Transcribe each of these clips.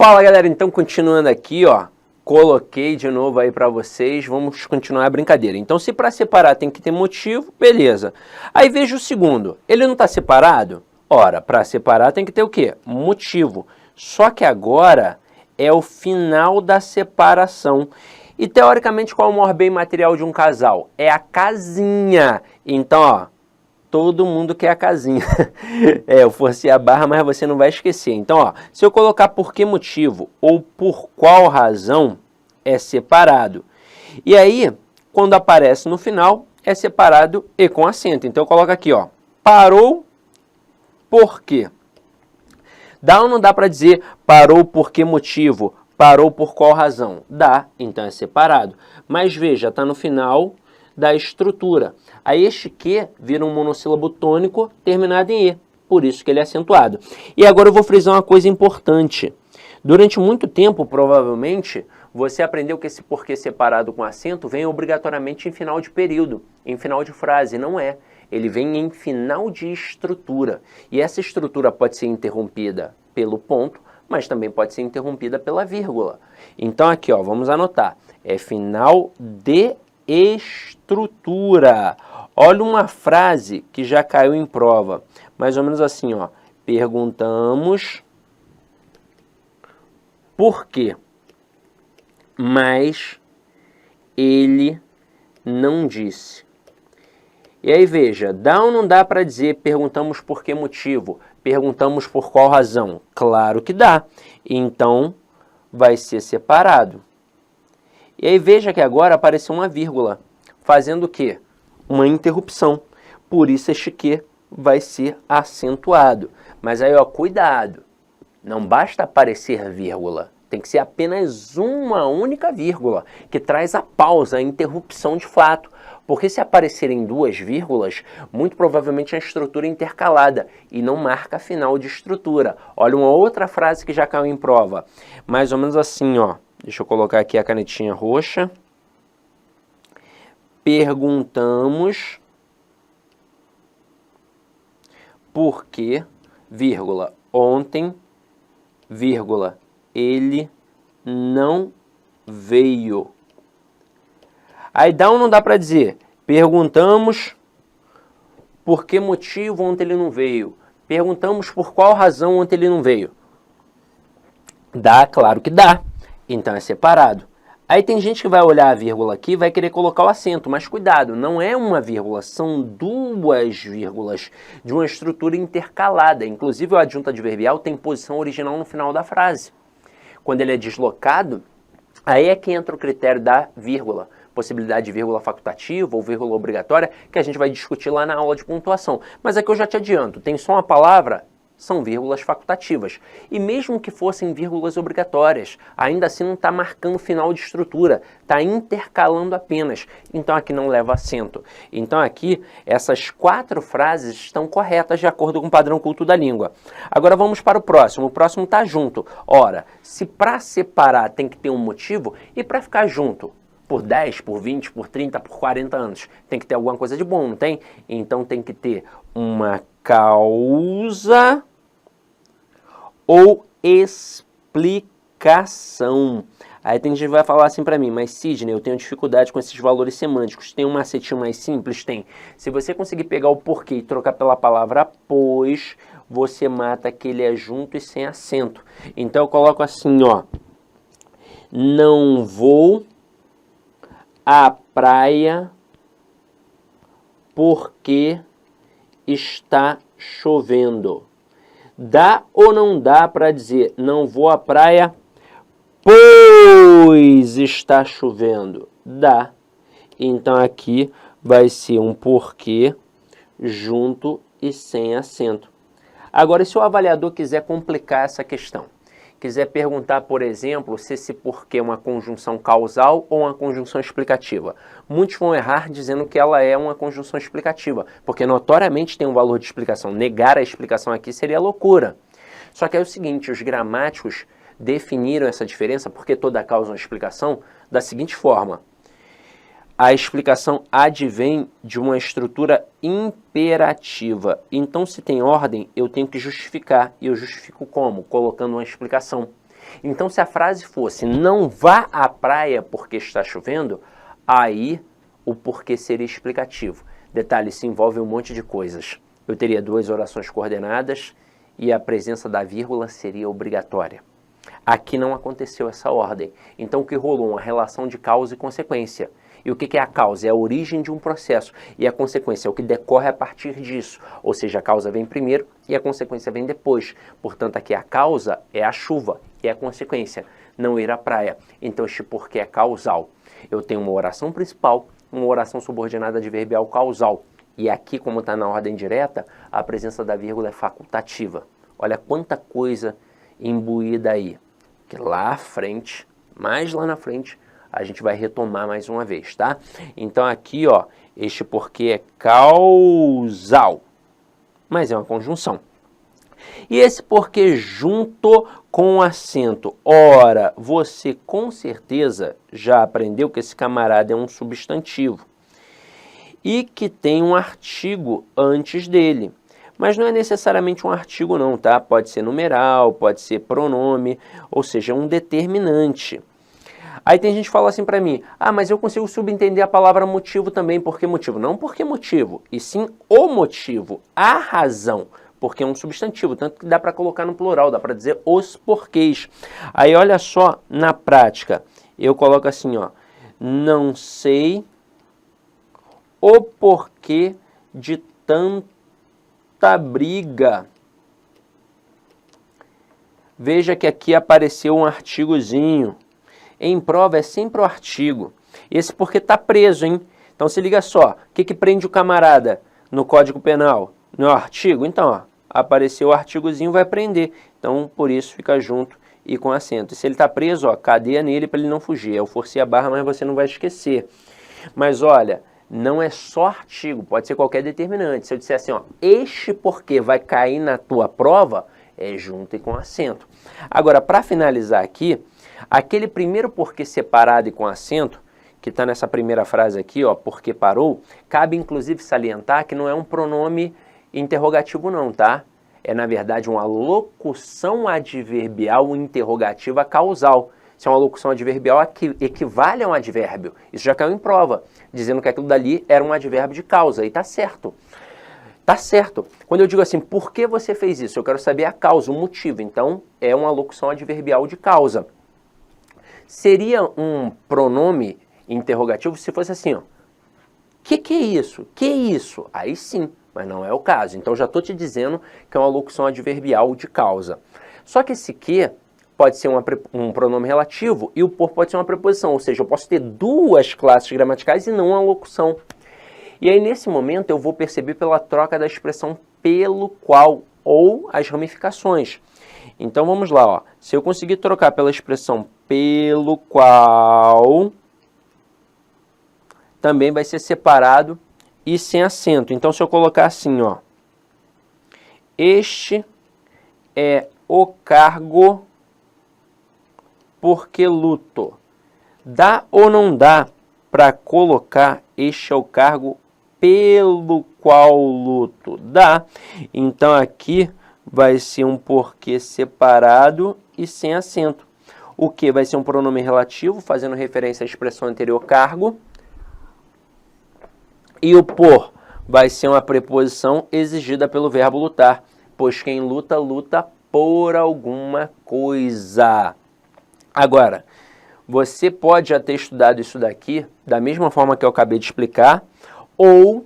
Fala galera, então continuando aqui, ó, coloquei de novo aí para vocês, vamos continuar a brincadeira. Então se para separar tem que ter motivo, beleza. Aí veja o segundo, ele não está separado? Ora, para separar tem que ter o quê? Motivo. Só que agora é o final da separação. E teoricamente qual é o maior bem material de um casal? É a casinha. Então, ó, todo mundo quer a casinha. Eu forcei a barra, mas você não vai esquecer. Então, ó, se eu colocar por que motivo ou por qual razão, é separado. E aí, quando aparece no final, é separado e com acento. Então, eu coloco aqui, ó, parou por quê? Dá ou não dá para dizer parou por que motivo? Parou por qual razão? Dá, então é separado. Mas veja, está no final da estrutura. Aí este que vira um monossílabo tônico terminado em E, por isso que ele é acentuado. E agora eu vou frisar uma coisa importante. Durante muito tempo, provavelmente, você aprendeu que esse porquê separado com acento vem obrigatoriamente em final de período, em final de frase. Não é. Ele vem em final de estrutura. E essa estrutura pode ser interrompida pelo ponto, mas também pode ser interrompida pela vírgula. Então aqui, ó, vamos anotar. É final de estrutura. Olha uma frase que já caiu em prova. Mais ou menos assim, ó. Perguntamos por quê, mas ele não disse. E aí veja, dá ou não dá para dizer perguntamos por que motivo? Perguntamos por qual razão? Claro que dá. Então, vai ser separado. E aí veja que agora apareceu uma vírgula, fazendo o quê? Uma interrupção. Por isso este que vai ser acentuado. Mas aí, ó, cuidado. Não basta aparecer vírgula. Tem que ser apenas uma única vírgula, que traz a pausa, a interrupção de fato. Porque se aparecerem duas vírgulas, muito provavelmente é a estrutura intercalada e não marca final de estrutura. Olha uma outra frase que já caiu em prova. Mais ou menos assim, ó. Deixa eu colocar aqui a canetinha roxa. Perguntamos por que, vírgula, ontem, vírgula, ele não veio. Aí dá ou não dá para dizer? Perguntamos por que motivo ontem ele não veio. Perguntamos por qual razão ontem ele não veio. Dá, claro que dá. Então é separado. Aí tem gente que vai olhar a vírgula aqui e vai querer colocar o acento, mas cuidado, não é uma vírgula, são duas vírgulas de uma estrutura intercalada. Inclusive o adjunto adverbial tem posição original no final da frase. Quando ele é deslocado, aí é que entra o critério da vírgula. Possibilidade de vírgula facultativa ou vírgula obrigatória, que a gente vai discutir lá na aula de pontuação. Mas aqui eu já te adianto, tem só uma palavra, são vírgulas facultativas. E mesmo que fossem vírgulas obrigatórias, ainda assim não está marcando final de estrutura, está intercalando apenas. Então aqui não leva acento. Então aqui, essas 4 frases estão corretas de acordo com o padrão culto da língua. Agora vamos para o próximo está junto. Ora, se para separar tem que ter um motivo, e para ficar junto? Por 10, por 20, por 30, por 40 anos. Tem que ter alguma coisa de bom, não tem? Então tem que ter uma causa ou explicação. Aí tem gente que vai falar assim para mim, mas Sidney, eu tenho dificuldade com esses valores semânticos. Tem um macetinho mais simples? Tem. Se você conseguir pegar o porquê e trocar pela palavra pois, você mata que ele é junto e sem acento. Então eu coloco assim, ó. Não vou à praia porque está chovendo. Dá ou não dá para dizer não vou à praia pois está chovendo? Dá. Então aqui vai ser um porquê junto e sem acento. Agora, se o avaliador quiser complicar essa questão, quiser perguntar, por exemplo, se esse porquê é uma conjunção causal ou uma conjunção explicativa. Muitos vão errar dizendo que ela é uma conjunção explicativa, porque notoriamente tem um valor de explicação. Negar a explicação aqui seria loucura. Só que é o seguinte, os gramáticos definiram essa diferença, porque toda causa é uma explicação, da seguinte forma. A explicação advém de uma estrutura imperativa. Então, se tem ordem, eu tenho que justificar. E eu justifico como? Colocando uma explicação. Então, se a frase fosse não vá à praia porque está chovendo, aí o porquê seria explicativo. Detalhe, isso envolve um monte de coisas. Eu teria duas orações coordenadas e a presença da vírgula seria obrigatória. Aqui não aconteceu essa ordem. Então, o que rolou? Uma relação de causa e consequência. E o que é a causa? É a origem de um processo. E a consequência é o que decorre a partir disso. Ou seja, a causa vem primeiro e a consequência vem depois. Portanto, aqui a causa é a chuva e a consequência não ir à praia. Então, este porquê é causal. Eu tenho uma oração principal, uma oração subordinada adverbial causal. E aqui, como está na ordem direta, a presença da vírgula é facultativa. Olha quanta coisa imbuída aí. Que lá à frente, mais lá na frente, a gente vai retomar mais uma vez, tá? Então aqui, ó, este porquê é causal, mas é uma conjunção. E esse porquê junto com acento. Ora, você com certeza já aprendeu que esse camarada é um substantivo e que tem um artigo antes dele. Mas não é necessariamente um artigo não, tá? Pode ser numeral, pode ser pronome, ou seja, um determinante. Aí tem gente que fala assim para mim, mas eu consigo subentender a palavra motivo também. Por que motivo? Não porque motivo, e sim o motivo, a razão, porque é um substantivo, tanto que dá para colocar no plural, dá para dizer os porquês. Aí olha só, na prática, eu coloco assim, ó, não sei o porquê de tanta briga. Veja que aqui apareceu um artigozinho. Em prova é sempre o artigo. Esse porque está preso, hein? Então se liga só. O que prende o camarada no Código Penal? No artigo? Então, ó, apareceu o artigozinho, vai prender. Então, por isso, fica junto e com acento. E se ele está preso, ó, cadeia nele para ele não fugir. Eu forcei a barra, mas você não vai esquecer. Mas olha, não é só artigo, pode ser qualquer determinante. Se eu disser assim, ó, este porquê vai cair na tua prova, é junto e com acento. Agora, para finalizar aqui, aquele primeiro porquê separado e com acento, que está nessa primeira frase aqui, ó, porque parou, cabe inclusive salientar que não é um pronome interrogativo não, tá? É, na verdade, uma locução adverbial interrogativa causal. Se é uma locução adverbial, equivale a um advérbio. Isso já caiu em prova, dizendo que aquilo dali era um advérbio de causa, e tá certo. Tá certo. Quando eu digo assim, por que você fez isso? Eu quero saber a causa, o motivo. Então, é uma locução adverbial de causa. Seria um pronome interrogativo se fosse assim, ó. Que é isso? Que é isso? Aí sim, mas não é o caso. Então, já estou te dizendo que é uma locução adverbial de causa. Só que esse que pode ser um pronome relativo e o por pode ser uma preposição. Ou seja, eu posso ter duas classes gramaticais e não uma locução. E aí, nesse momento, eu vou perceber pela troca da expressão pelo qual ou as ramificações. Então, vamos lá, ó. Se eu conseguir trocar pela expressão pelo qual, também vai ser separado e sem acento. Então, se eu colocar assim, ó, este é o cargo porque luto. Dá ou não dá para colocar este é o cargo pelo qual luto? Dá. Então, aqui vai ser um porquê separado e sem acento. O que vai ser um pronome relativo, fazendo referência à expressão anterior, cargo. E o por vai ser uma preposição exigida pelo verbo lutar, pois quem luta, luta por alguma coisa. Agora, você pode já ter estudado isso daqui da mesma forma que eu acabei de explicar, ou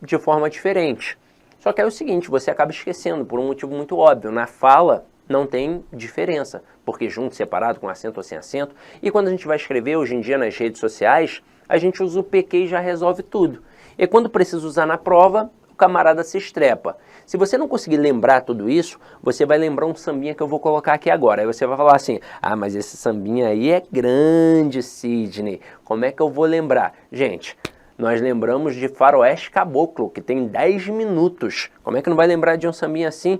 de forma diferente. Só que é o seguinte, você acaba esquecendo por um motivo muito óbvio. Na fala não tem diferença, porque junto, separado, com acento ou sem acento. E quando a gente vai escrever hoje em dia nas redes sociais, a gente usa o PQ e já resolve tudo. E quando precisa usar na prova, o camarada se estrepa. Se você não conseguir lembrar tudo isso, você vai lembrar um sambinha que eu vou colocar aqui agora. Aí você vai falar assim, mas esse sambinha aí é grande, Sidney. Como é que eu vou lembrar? Gente, nós lembramos de Faroeste Caboclo, que tem 10 minutos. Como é que não vai lembrar de um sambinha assim,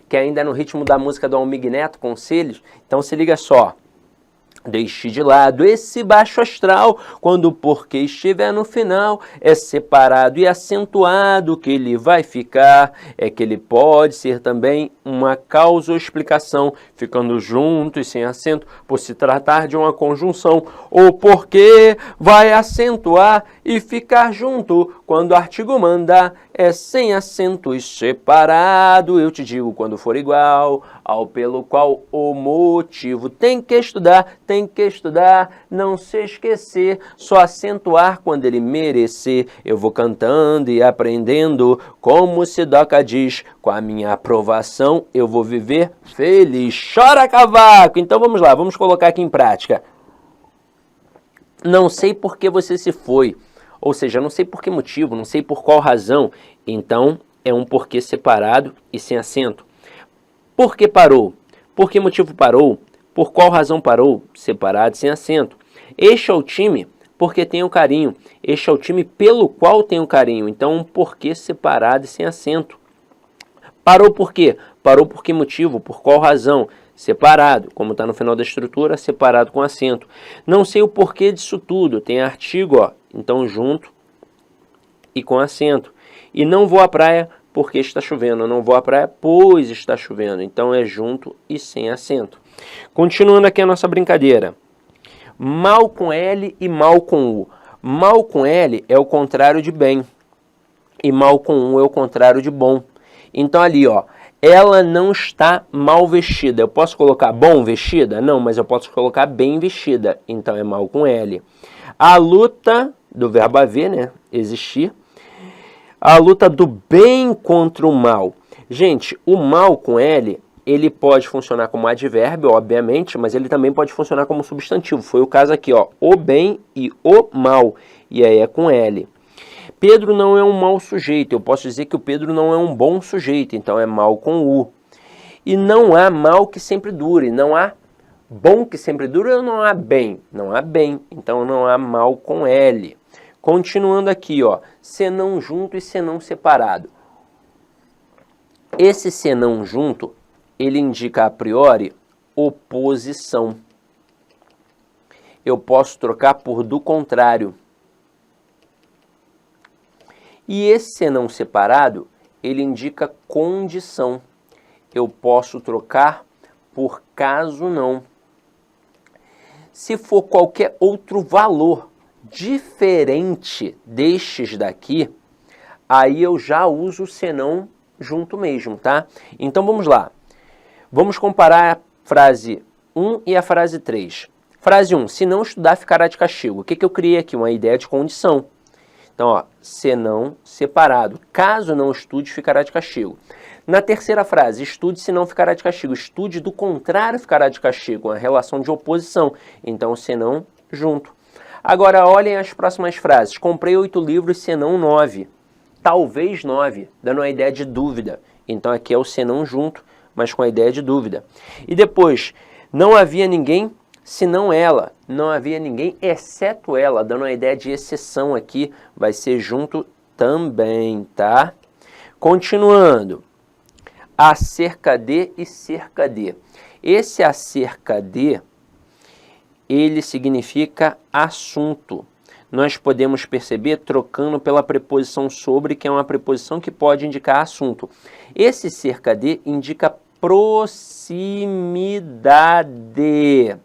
que ainda é no ritmo da música do Almig Neto, Conselhos? Então se liga só. Deixe de lado esse baixo astral, quando o porquê estiver no final, é separado e acentuado que ele vai ficar, é que ele pode ser também uma causa ou explicação, ficando junto e sem acento, por se tratar de uma conjunção, ou porquê vai acentuar e ficar junto, quando o artigo mandar, é sem acento e separado, eu te digo quando for igual, ao pelo qual o motivo tem que estudar, não se esquecer, só acentuar quando ele merecer. Eu vou cantando e aprendendo, como Sidoca diz, com a minha aprovação eu vou viver feliz. Chora, cavaco! Então vamos lá, vamos colocar aqui em prática. Não sei por que você se foi, ou seja, não sei por que motivo, não sei por qual razão, então é um porquê separado e sem acento. Por que parou? Por que motivo parou? Por qual razão parou? Separado e sem acento. Este é o time porque tem o carinho. Este é o time pelo qual tem o carinho. Então, um porquê separado e sem acento. Parou por quê? Parou por que motivo? Por qual razão? Separado, como está no final da estrutura, separado com acento. Não sei o porquê disso tudo. Tem artigo, ó, então junto e com acento. E não vou à praia porque está chovendo. Eu não vou à praia, pois está chovendo. Então é junto e sem acento. Continuando aqui a nossa brincadeira. Mal com L e mal com U. Mal com L é o contrário de bem. E mal com U é o contrário de bom. Então ali, ó, ela não está mal vestida. Eu posso colocar bom vestida? Não, mas eu posso colocar bem vestida. Então é mal com L. A luta, do verbo haver, né? Existir. A luta do bem contra o mal. Gente, o mal com L, ele pode funcionar como advérbio, obviamente, mas ele também pode funcionar como substantivo. Foi o caso aqui, ó, o bem e o mal. E aí é com L. Pedro não é um mau sujeito. Eu posso dizer que o Pedro não é um bom sujeito, então é mal com U. E não há mal que sempre dure. Não há bom que sempre dure ou não há bem? Não há bem, então não há mal com L. Continuando aqui, ó, senão junto e senão separado. Esse senão junto, ele indica a priori oposição. Eu posso trocar por do contrário. E esse senão separado, ele indica condição. Eu posso trocar por caso não. Se for qualquer outro valor diferente destes daqui, aí eu já uso o senão junto mesmo, tá? Então vamos lá. Vamos comparar a frase 1 e a frase 3. Frase 1, se não estudar ficará de castigo. O que eu criei aqui? Uma ideia de condição. Então, ó, senão separado. Caso não estude, ficará de castigo. Na terceira frase, estude se não ficará de castigo. Estude do contrário ficará de castigo. Uma relação de oposição. Então, senão junto. Agora, olhem as próximas frases. Comprei 8 livros, senão 9. Talvez 9, dando uma ideia de dúvida. Então, aqui é o senão junto, mas com a ideia de dúvida. E depois, não havia ninguém senão ela. Não havia ninguém exceto ela, dando uma ideia de exceção aqui. Vai ser junto também, tá? Continuando. Acerca de e cerca de. Esse acerca de, ele significa assunto. Nós podemos perceber trocando pela preposição sobre, que é uma preposição que pode indicar assunto. Esse cerca de indica proximidade.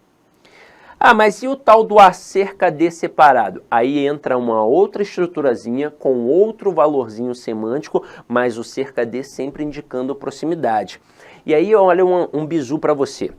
Ah, mas e o tal do acerca de separado? Aí entra uma outra estruturazinha com outro valorzinho semântico, mas o cerca de sempre indicando proximidade. E aí olha um bizu para você.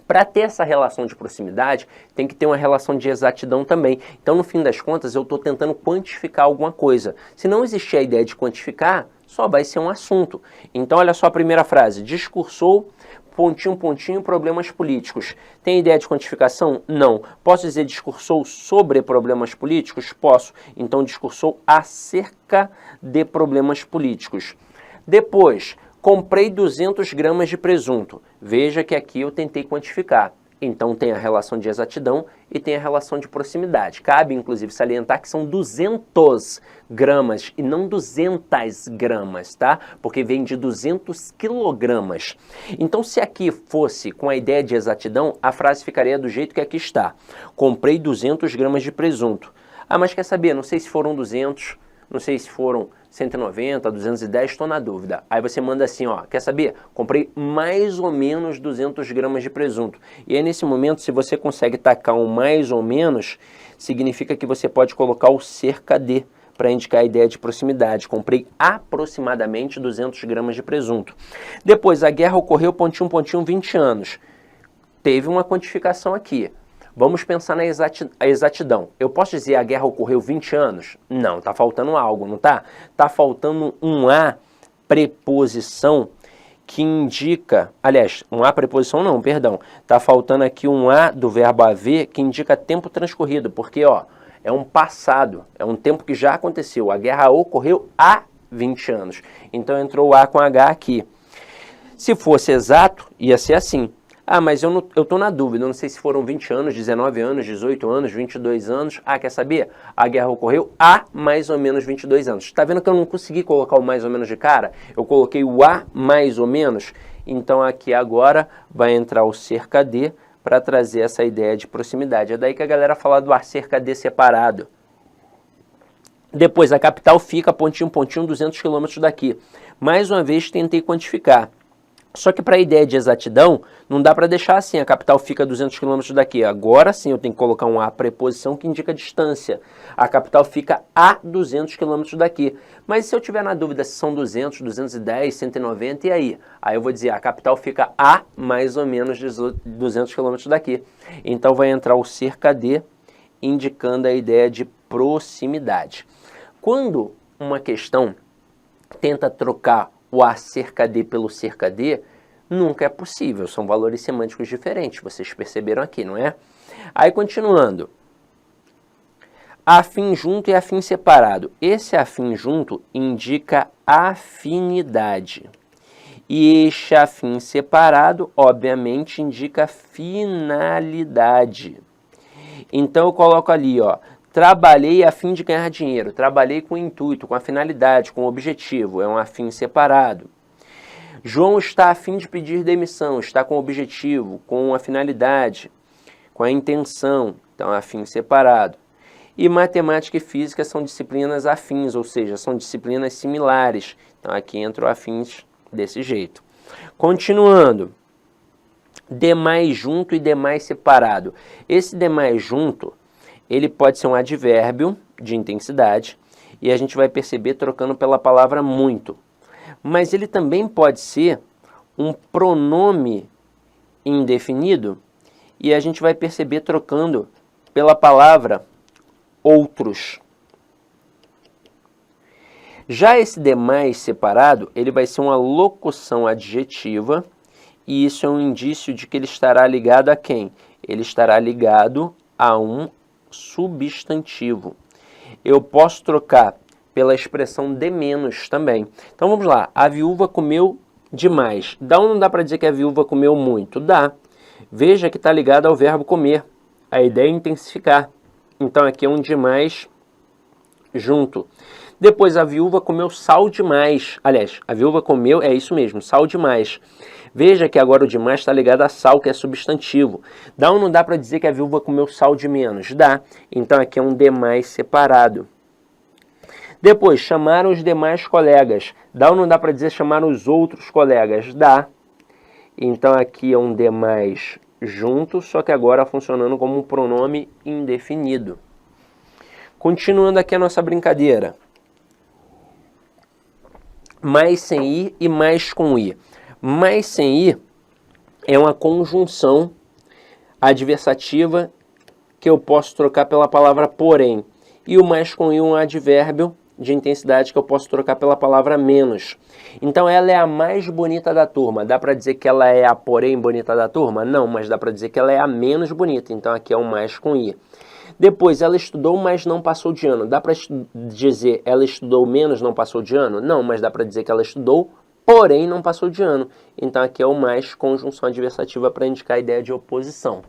Para ter essa relação de proximidade, tem que ter uma relação de exatidão também. Então, no fim das contas, eu estou tentando quantificar alguma coisa. Se não existir a ideia de quantificar, só vai ser um assunto. Então, olha só a primeira frase. Discursou, pontinho, pontinho, problemas políticos. Tem ideia de quantificação? Não. Posso dizer discursou sobre problemas políticos? Posso. Então, discursou acerca de problemas políticos. Depois, comprei 200 gramas de presunto. Veja que aqui eu tentei quantificar. Então tem a relação de exatidão e tem a relação de proximidade. Cabe, inclusive, salientar que são 200 gramas e não 200 gramas, tá? Porque vem de 200 quilogramas. Então, se aqui fosse com a ideia de exatidão, a frase ficaria do jeito que aqui está. Comprei 200 gramas de presunto. Ah, mas quer saber? Não sei se foram 200, não sei se foram 190, 210, estou na dúvida. Aí você manda assim, ó, quer saber? Comprei mais ou menos 200 gramas de presunto. E aí nesse momento, se você consegue tacar um mais ou menos, significa que você pode colocar o cerca de, para indicar a ideia de proximidade. Comprei aproximadamente 200 gramas de presunto. Depois, a guerra ocorreu, pontinho, 20 anos. Teve uma quantificação aqui. Vamos pensar na exatidão. Eu posso dizer a guerra ocorreu 20 anos? Não, está faltando algo, não está? Está faltando um A preposição que indica, aliás, um A preposição não, perdão. Está faltando aqui um A do verbo haver que indica tempo transcorrido, porque ó, é um passado, é um tempo que já aconteceu. A guerra ocorreu há 20 anos. Então entrou o A com H aqui. Se fosse exato, ia ser assim. Ah, mas eu estou na dúvida, eu não sei se foram 20 anos, 19 anos, 18 anos, 22 anos. Ah, quer saber? A guerra ocorreu há mais ou menos 22 anos. Está vendo que eu não consegui colocar o mais ou menos de cara? Eu coloquei o há mais ou menos. Então aqui agora vai entrar o cerca de para trazer essa ideia de proximidade. É daí que a galera fala do cerca de separado. Depois a capital fica pontinho, 200 quilômetros daqui. Mais uma vez tentei quantificar. Só que para a ideia de exatidão, não dá para deixar assim, a capital fica a 200 km daqui. Agora sim eu tenho que colocar um A preposição que indica distância. A capital fica a 200 km daqui. Mas se eu tiver na dúvida se são 200, 210, 190, e aí? Aí eu vou dizer, a capital fica a mais ou menos 200 km daqui. Então vai entrar o cerca de, indicando a ideia de proximidade. Quando uma questão tenta trocar o a cerca de pelo cerca de, nunca é possível, são valores semânticos diferentes, vocês perceberam aqui, não é? Aí continuando, afim junto e afim separado. Esse afim junto indica afinidade. E este afim separado, obviamente, indica finalidade. Então eu coloco ali, ó, trabalhei a fim de ganhar dinheiro, trabalhei com intuito, com a finalidade, com o objetivo, é um afim separado. João está a fim de pedir demissão, está com o objetivo, com a finalidade, com a intenção, então é afim separado. E matemática e física são disciplinas afins, ou seja, são disciplinas similares. Então aqui entram afins desse jeito. Continuando, demais junto e demais separado. Esse demais junto, ele pode ser um advérbio de intensidade e a gente vai perceber trocando pela palavra muito. Mas ele também pode ser um pronome indefinido e a gente vai perceber trocando pela palavra outros. Já esse demais separado, ele vai ser uma locução adjetiva e isso é um indício de que ele estará ligado a quem? Ele estará ligado a um substantivo. Eu posso trocar pela expressão de menos também. Então vamos lá, a viúva comeu demais. Dá ou não dá para dizer que a viúva comeu muito? Dá. Veja que está ligado ao verbo comer. A ideia é intensificar. Então aqui é um demais junto. Depois a viúva comeu sal demais. Aliás, a viúva comeu, é isso mesmo, sal demais. Veja que agora o demais está ligado a sal, que é substantivo. Dá ou não dá para dizer que a viúva comeu sal de menos? Dá. Então aqui é um demais separado. Depois, chamaram os demais colegas. Dá ou não dá para dizer chamar os outros colegas? Dá. Então aqui é um demais junto, só que agora funcionando como um pronome indefinido. Continuando aqui a nossa brincadeira. Mais sem i e mais com i. Mais sem i é uma conjunção adversativa que eu posso trocar pela palavra porém. E o mais com i é um advérbio de intensidade que eu posso trocar pela palavra menos. Então ela é a mais bonita da turma. Dá para dizer que ela é a porém bonita da turma? Não, mas dá para dizer que ela é a menos bonita. Então aqui é o mais com i. Depois, ela estudou, mas não passou de ano. Dá para dizer ela estudou menos, não passou de ano? Não, mas dá para dizer que ela estudou porém não passou de ano. Então aqui é o mais conjunção adversativa para indicar a ideia de oposição.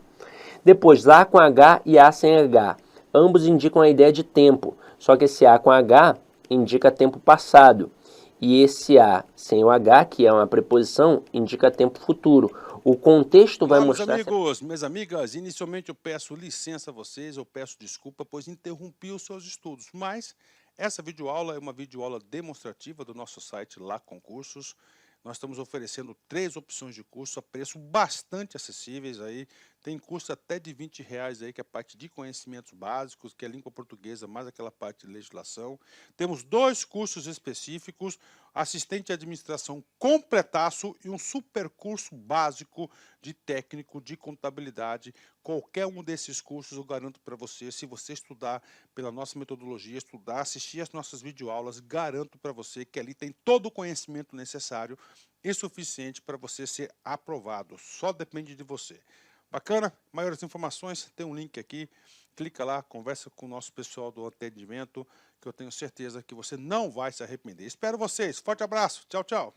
Depois, A com H e A sem H. Ambos indicam a ideia de tempo, só que esse A com H indica tempo passado. E esse A sem o H, que é uma preposição, indica tempo futuro. O contexto vai mostrar... Meus amigos, minhas amigas, inicialmente eu peço licença a vocês, eu peço desculpa, pois interrompi os seus estudos, mas essa videoaula é uma videoaula demonstrativa do nosso site Lá Concursos. Nós estamos oferecendo 3 opções de curso a preço bastante acessíveis aí. Tem curso até de R$20 aí, que é a parte de conhecimentos básicos, que é língua portuguesa, mais aquela parte de legislação. Temos 2 cursos específicos, assistente de administração completaço e um super curso básico de técnico de contabilidade. Qualquer um desses cursos eu garanto para você, se você estudar pela nossa metodologia, estudar, assistir as nossas videoaulas, garanto para você que ali tem todo o conhecimento necessário e suficiente para você ser aprovado. Só depende de você. Bacana? Maiores informações, tem um link aqui. Clica lá, conversa com o nosso pessoal do atendimento, que eu tenho certeza que você não vai se arrepender. Espero vocês. Forte abraço. Tchau, tchau.